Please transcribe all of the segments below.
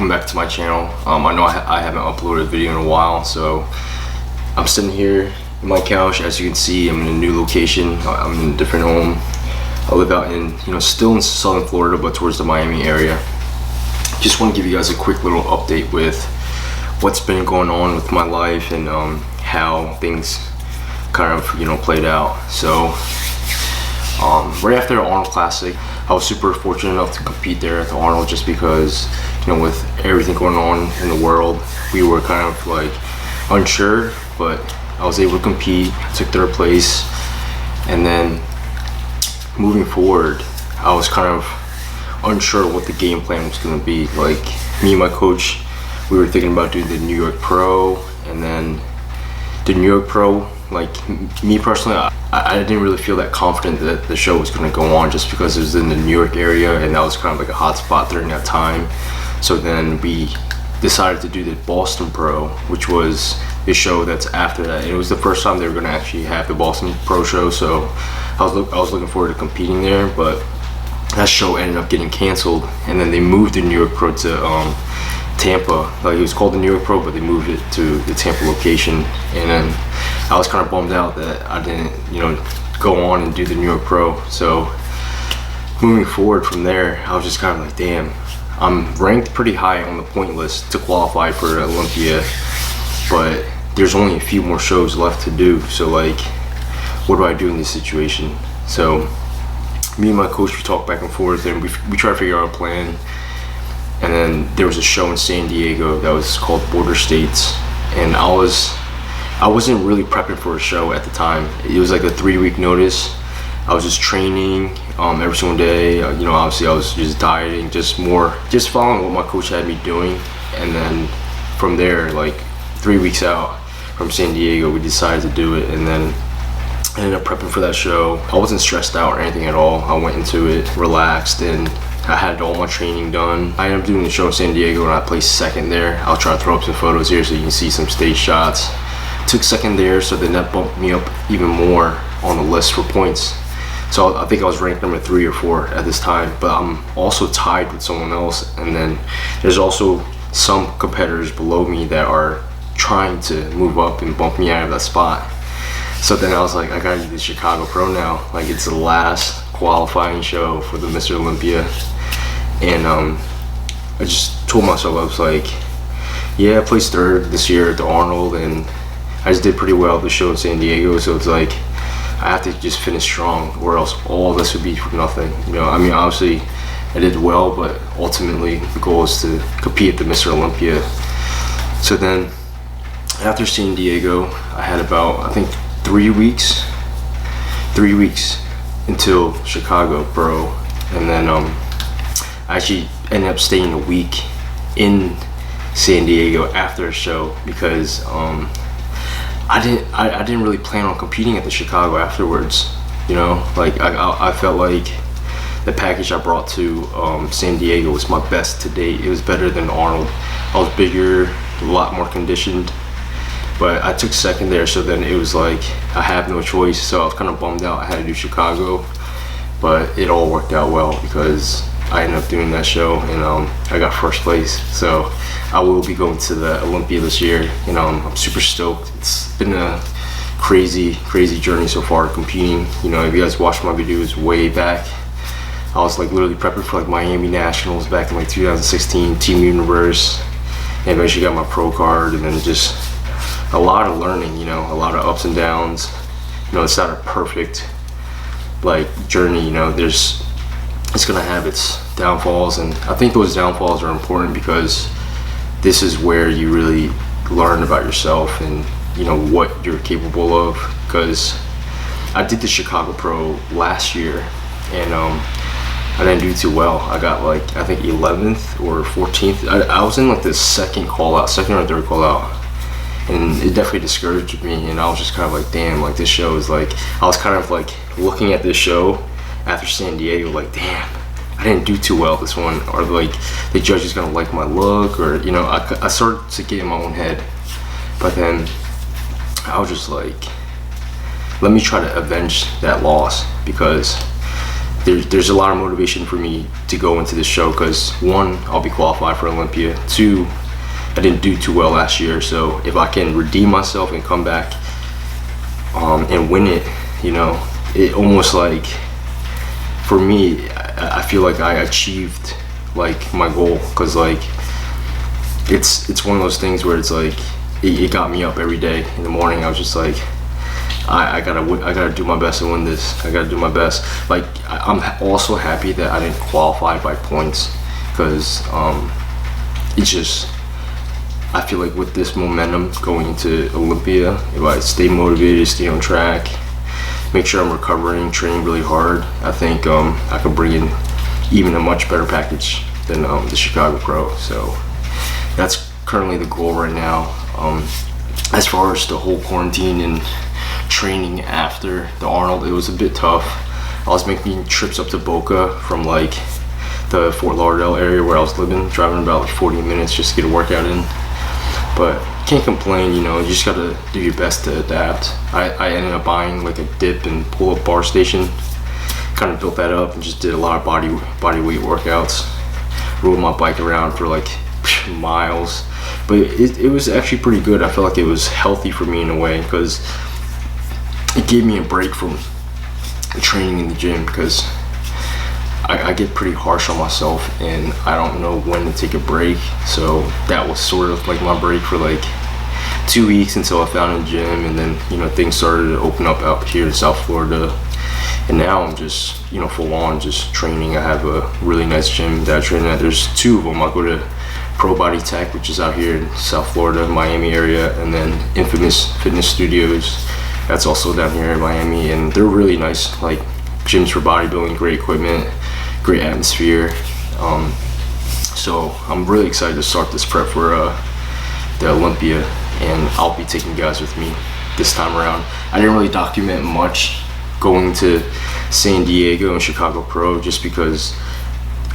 welcome back to my channel. I know I haven't uploaded a video in a while, so I'm sitting here in my couch. As you can see, I'm in a new location. I'm in a different home. I live out in, still in southern Florida, but towards the Miami area. Just want to give you guys a quick little update with what's been going on with my life and how things kind of, played out. So right after the Arnold Classic, I was super fortunate enough to compete there at the Arnold, just because, with everything going on in the world, we were kind of like unsure, but I was able to compete, took third place. And then moving forward, I was kind of unsure what the game plan was going to be. Like, me and my coach, we were thinking about doing the New York Pro, and then the New York Pro, like me personally, I didn't really feel that confident that the show was going to go on, just because it was in the New York area and that was kind of like a hot spot during that time. So then we decided to do the Boston Pro, which was the show that's after that. It was the first time they were going to actually have the Boston Pro show, so I was looking forward to competing there. But that show ended up getting canceled, and then they moved the New York Pro to Tampa. Like, it was called the New York Pro, but they moved it to the Tampa location. And then I was kind of bummed out that I didn't, go on and do the New York Pro. So moving forward from there, I was just kind of like, damn, I'm ranked pretty high on the point list to qualify for Olympia, but there's only a few more shows left to do. So like, what do I do in this situation? So me and my coach, we talked back and forth, and we tried to figure out a plan. And then there was a show in San Diego that was called Border States, and I wasn't really prepping for a show at the time. It was like a 3-week notice. I was just training every single day. Obviously I was just dieting, just following what my coach had me doing. And then from there, like 3 weeks out from San Diego, we decided to do it. And then I ended up prepping for that show. I wasn't stressed out or anything at all. I went into it relaxed, and I had all my training done. I ended up doing the show in San Diego, and I placed second there. I'll try to throw up some photos here so you can see some stage shots. Took second there, so then that bumped me up even more on the list for points. So I think I was ranked number 3 or 4 at this time, but I'm also tied with someone else. And then there's also some competitors below me that are trying to move up and bump me out of that spot. So then I was like, I gotta do the Chicago Pro now. Like, it's the last qualifying show for the Mr. Olympia. And I just told myself, I was like, yeah, I placed 3rd this year at the Arnold, and I just did pretty well at the show in San Diego. So it's like, I have to just finish strong, or else all this would be for nothing. I mean, obviously I did well, but ultimately the goal is to compete at the Mr. Olympia. So then after San Diego, I had about, I think, 3 weeks until Chicago Pro. And then I actually ended up staying a week in San Diego after the show, because I didn't really plan on competing at the Chicago afterwards. Like I felt like the package I brought to San Diego was my best to date. It was better than Arnold. I was bigger, a lot more conditioned, but I took second there. So then it was like, I have no choice. So I was kind of bummed out I had to do Chicago, but it all worked out well, because I ended up doing that show, and I got first place. So I will be going to the Olympia this year. I'm super stoked. It's been a crazy journey so far competing. If you guys watched my videos way back, I was like literally prepping for like Miami Nationals back in like 2016, Team Universe, and eventually got my pro card. And then just a lot of learning, a lot of ups and downs. It's not a perfect like journey. It's gonna have its downfalls, and I think those downfalls are important, because this is where you really learn about yourself and what you're capable of. Because I did the Chicago Pro last year, and I didn't do too well. I got like, I think 11th or 14th. I was in like the second or third call out, and it definitely discouraged me. And I was just kind of like, damn, like this show is like, I was kind of like looking at this show after San Diego, like, damn, I didn't do too well this one, or like the judge is gonna like my look, or I started to get in my own head. But then I was just like, let me try to avenge that loss, because there's a lot of motivation for me to go into this show because one, I'll be qualified for Olympia. Two, I didn't do too well last year, so if I can redeem myself and come back and win it, you know, it almost like, for me, I feel like I achieved like my goal, because like it's one of those things where it's like it got me up every day in the morning. I was just like, I gotta do my best to win this. I gotta do my best. Like I'm also happy that I didn't qualify by points, because it's just, I feel like with this momentum going into Olympia, if I stay motivated, stay on track, make sure I'm recovering, training really hard, I think I could bring in even a much better package than the Chicago Pro. So that's currently the goal right now. As far as the whole quarantine and training after the Arnold, it was a bit tough. I was making trips up to Boca from like the Fort Lauderdale area where I was living, driving about like 40 minutes just to get a workout in. But can't complain, you know, you just gotta do your best to adapt. I ended up buying like a dip and pull-up bar station, kind of built that up and just did a lot of body weight workouts. Rode my bike around for like miles, but it was actually pretty good. I felt like it was healthy for me in a way, because it gave me a break from training in the gym, because I get pretty harsh on myself and I don't know when to take a break. So that was sort of like my break for like 2 weeks until I found a gym, and then, you know, things started to open up out here in South Florida, and now I'm just, you know, full on just training. I have a really nice gym that I train at. There's two of them. I go to Pro Body Tech, which is out here in South Florida, Miami area, and then Infamous Fitness Studios, that's also down here in Miami, and they're really nice, like gyms for bodybuilding, great equipment, great atmosphere. So I'm really excited to start this prep for the Olympia, and I'll be taking guys with me this time around. I didn't really document much going to San Diego and CHICAGOPRO, just because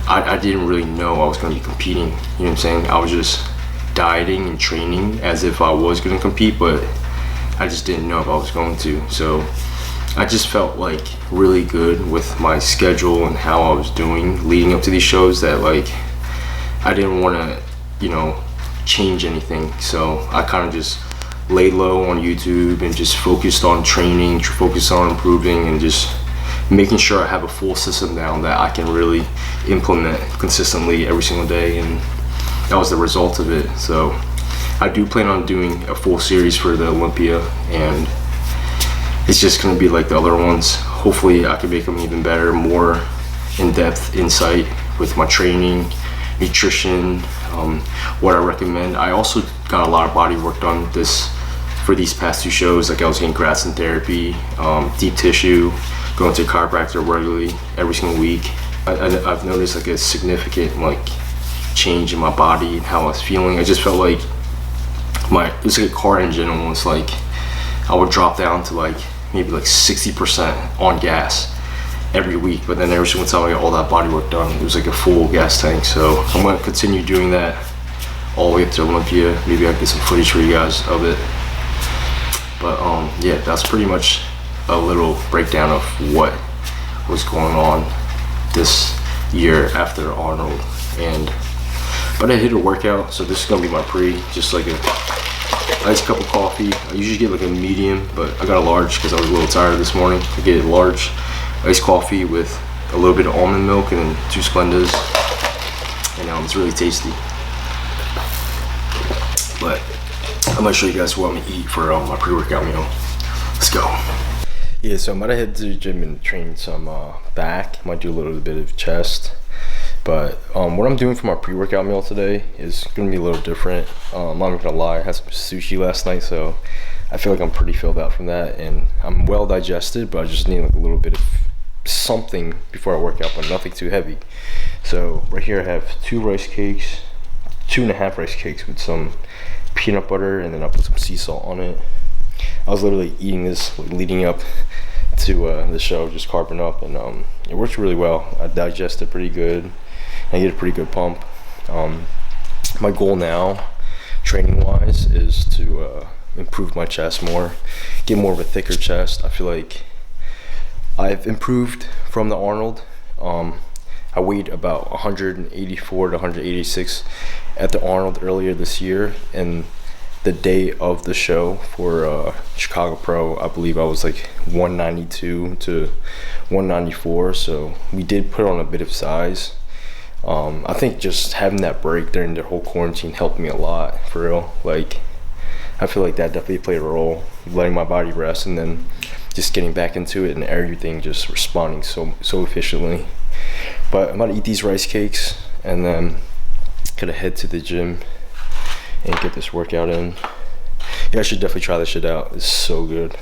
I didn't really know I was going to be competing. You know what I'm saying? I was just dieting and training as if I was going to compete, but I just didn't know if I was going to. So I just felt like really good with my schedule and how I was doing leading up to these shows, that like I didn't want to, you know, change anything. So I kind of just laid low on YouTube and just focused on training, focused on improving, and just making sure I have a full system down that I can really implement consistently every single day, and that was the result of it. So I do plan on doing a full series for the Olympia, and it's just going to be like the other ones. Hopefully I can make them even better, more in-depth insight with my training, nutrition, what I recommend. I also got a lot of body work done for these past two shows. Like I was getting Gratson therapy, deep tissue, going to a chiropractor regularly every single week. I've noticed like a significant like change in my body and how I was feeling. I just felt like it was like a car engine almost. Like I would drop down to like maybe like 60% on gas every week, but then every single time I got all that body work done, it was like a full gas tank. So I'm going to continue doing that all the way up to Olympia. Maybe I can get some footage for you guys of it. But yeah, that's pretty much a little breakdown of what was going on this year after Arnold. But I hit a workout, so this is gonna be my pre, just like a nice cup of coffee. I usually get like a medium, but I got a large because I was a little tired this morning. I get a large iced coffee with a little bit of almond milk and then 2 Splendas, and it's really tasty. But I'm gonna show you guys what I'm gonna eat for my pre-workout meal. Let's go. Yeah, so I'm gonna head to the gym and train some back. Might do a little bit of chest. But what I'm doing for my pre-workout meal today is gonna be a little different. I'm not gonna lie, I had some sushi last night, so I feel like I'm pretty filled out from that, and I'm well digested, but I just need like a little bit of something before I work out, but nothing too heavy. So right here I have 2 rice cakes, 2.5 rice cakes with some peanut butter, and then I'll put some sea salt on it. I was literally eating this leading up to the show, just carving up, and it works really well. I digest it pretty good. I get a pretty good pump. My goal now, training wise, is to improve my chest more, get more of a thicker chest. I feel like I've improved from the Arnold, I weighed about 184 to 186 at the Arnold earlier this year, and the day of the show for CHICAGOPRO, I believe I was like 192 to 194, so we did put on a bit of size. I think just having that break during the whole quarantine helped me a lot, for real. Like, I feel like that definitely played a role, letting my body rest and then just getting back into it and everything just responding so efficiently. But I'm about to eat these rice cakes and then gonna head to the gym and get this workout in. Yeah, I should definitely try this shit out. It's so good.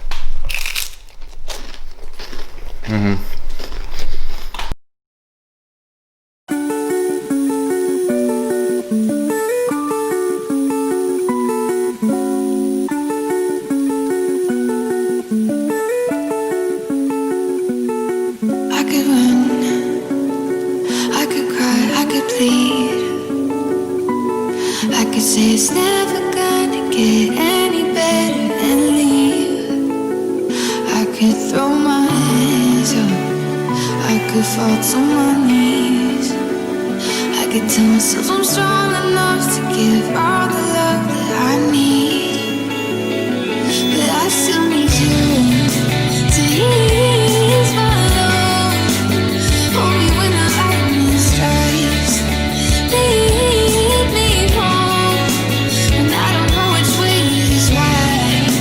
Say it's never gonna get any better and leave. I could throw my hands up, I could fall to my knees. I could tell myself I'm strong enough to give all the love that I need. But I still need you to ease my load. Hold me when the lightning strikes. Lead me home when I don't know which way is right.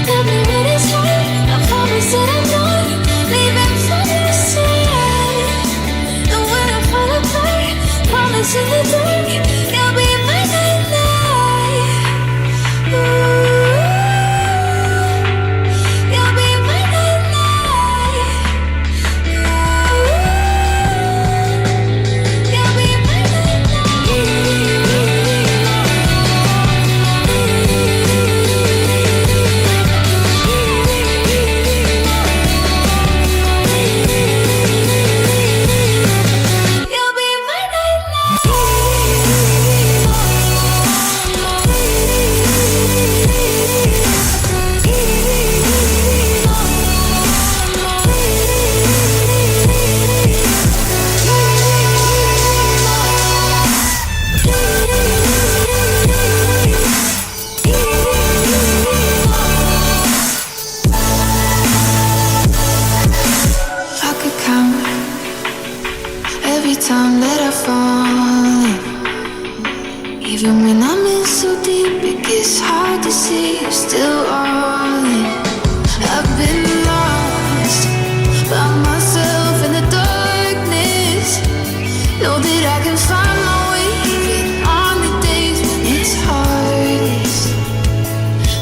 Tell me when it's right. I promise that I'm not leaving from your side. And when I fall apart, promise in the dark you'll be my nightlight. You'll be my nightlight. You'll be my I could count every time that I fall. Even when I'm in so deep, it gets hard to see you're still all in. I've been lost by myself in the darkness. Know that I can find my way even on the days when it's hardest.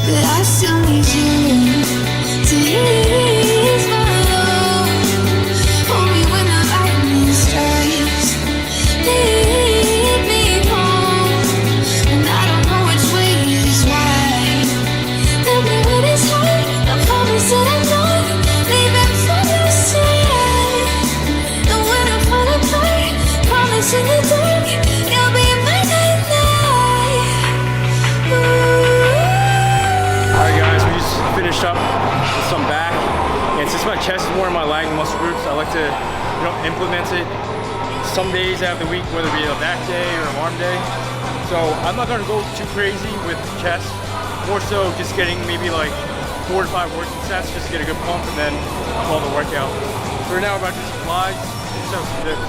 But I still need you to ease my load. Hold me when the lightning strikes. Lead me home when I don't know which way is right. Tell me when it's right. I promise that I'm not leaving from your side. And when I fall apart, promise in the dark you'll be my nightlight. Alright guys, we just finished up with some back, and since my chest is more in my lag muscle groups, I like to, implement it some days out of the week, whether it be a back day or an arm day. So I'm not gonna go too crazy with chest, more so just getting maybe like 4 to 5 working sets, just to get a good pump and then call the workout. So right now we're about to do some flies, so some dips.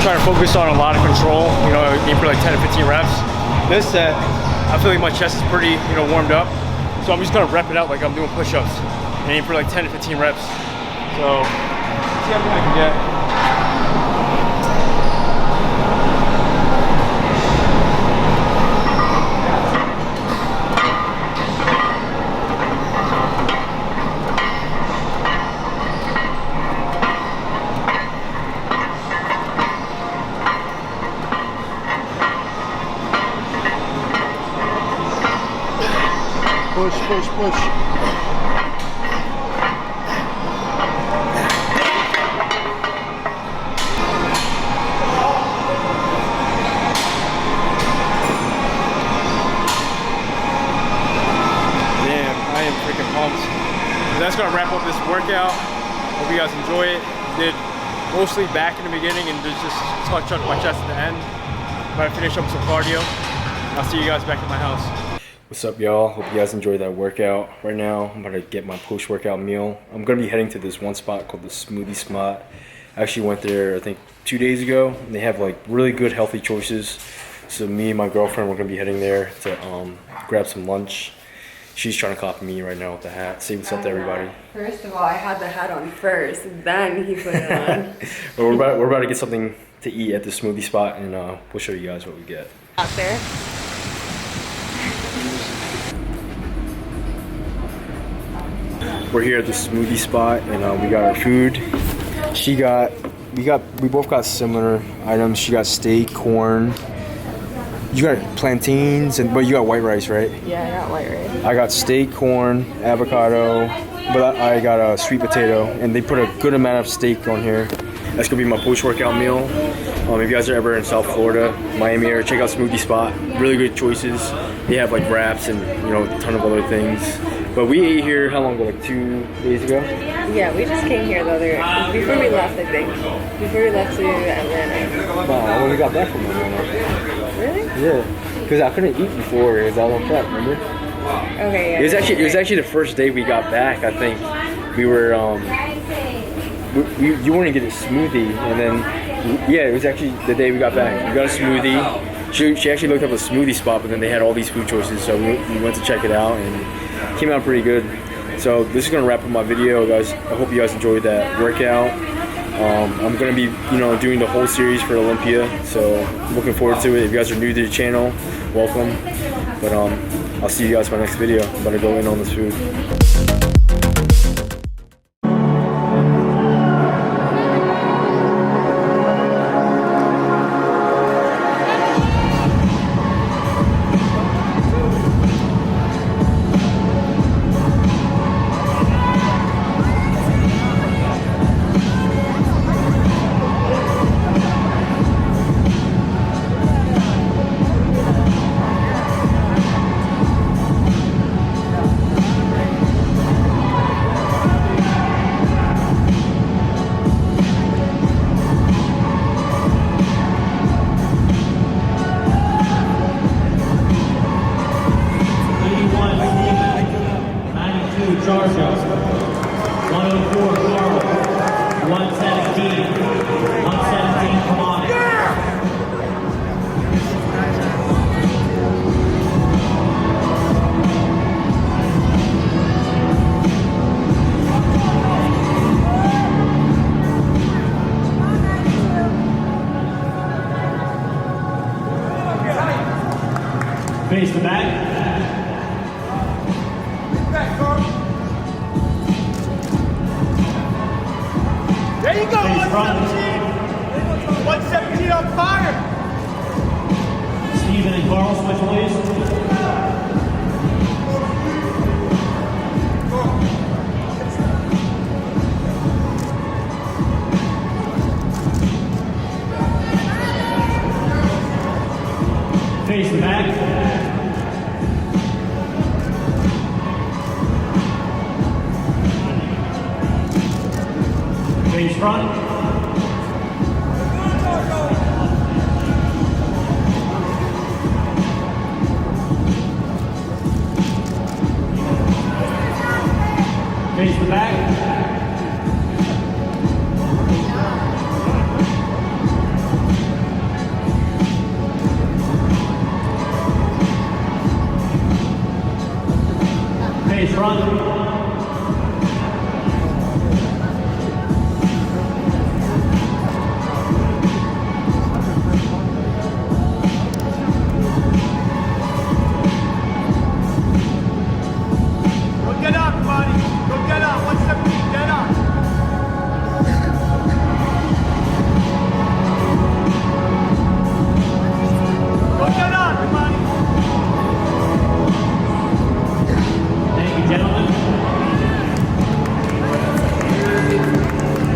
trying to focus on a lot of control, you know, aim for like 10 to 15 reps. This set, I feel like my chest is pretty, you know, warmed up. So I'm just gonna rep it out like I'm doing push-ups and aim for like 10 to 15 reps. So, see how many I can get. Push, push, push. Damn, I am freaking pumped. That's gonna wrap up this workout. Hope you guys enjoy it. Did mostly back in the beginning and just touch on my chest at the end. About to finish up some cardio. I'll see you guys back at my house. What's up, y'all? Hope you guys enjoyed that workout. Right now, I'm about to get my post-workout meal. I'm gonna be heading to this one spot called the Smoothie Spot. I actually went there, I think, 2 days ago. And they have like really good healthy choices. So me and my girlfriend, we're gonna be heading there to grab some lunch. She's trying to copy me right now with the hat. Say what's up to everybody. First of all, I had the hat on first, then he put it on. But we're about to get something to eat at the Smoothie Spot, and we'll show you guys what we get. Out there. We're here at the Smoothie Spot, and we got our food. We both got similar items. She got steak, corn. You got plantains, but you got white rice, right? Yeah, I got white rice. I got steak, corn, avocado, but I got a sweet potato, and they put a good amount of steak on here. That's gonna be my post-workout meal. If you guys are ever in South Florida, Miami area, check out Smoothie Spot. Really good choices. They have like wraps and a ton of other things. But we ate here how long ago? Like 2 days ago? Yeah, we just came here the other before we left, I think. Before we left to Atlanta. Wow, when we got back from Atlanta. Really? Yeah, because I couldn't eat before. It was all on prep, remember? Okay, yeah. It was actually the first day we got back. I think we were you wanted to get a smoothie, and then it was actually the day we got back. We got a smoothie. She actually looked up a smoothie spot, but then they had all these food choices, so we went to check it out, and it came out pretty good. So this is gonna wrap up my video, guys. I hope you guys enjoyed that workout. I'm gonna be, doing the whole series for Olympia, so I'm looking forward to it. If you guys are new to the channel, welcome. But I'll see you guys in my next video. I'm about to go in on this food. Face the back. There you go, Face 117. 117 on fire. Steven and Carl, switch please. Face the back. Face front. Face the back. face front.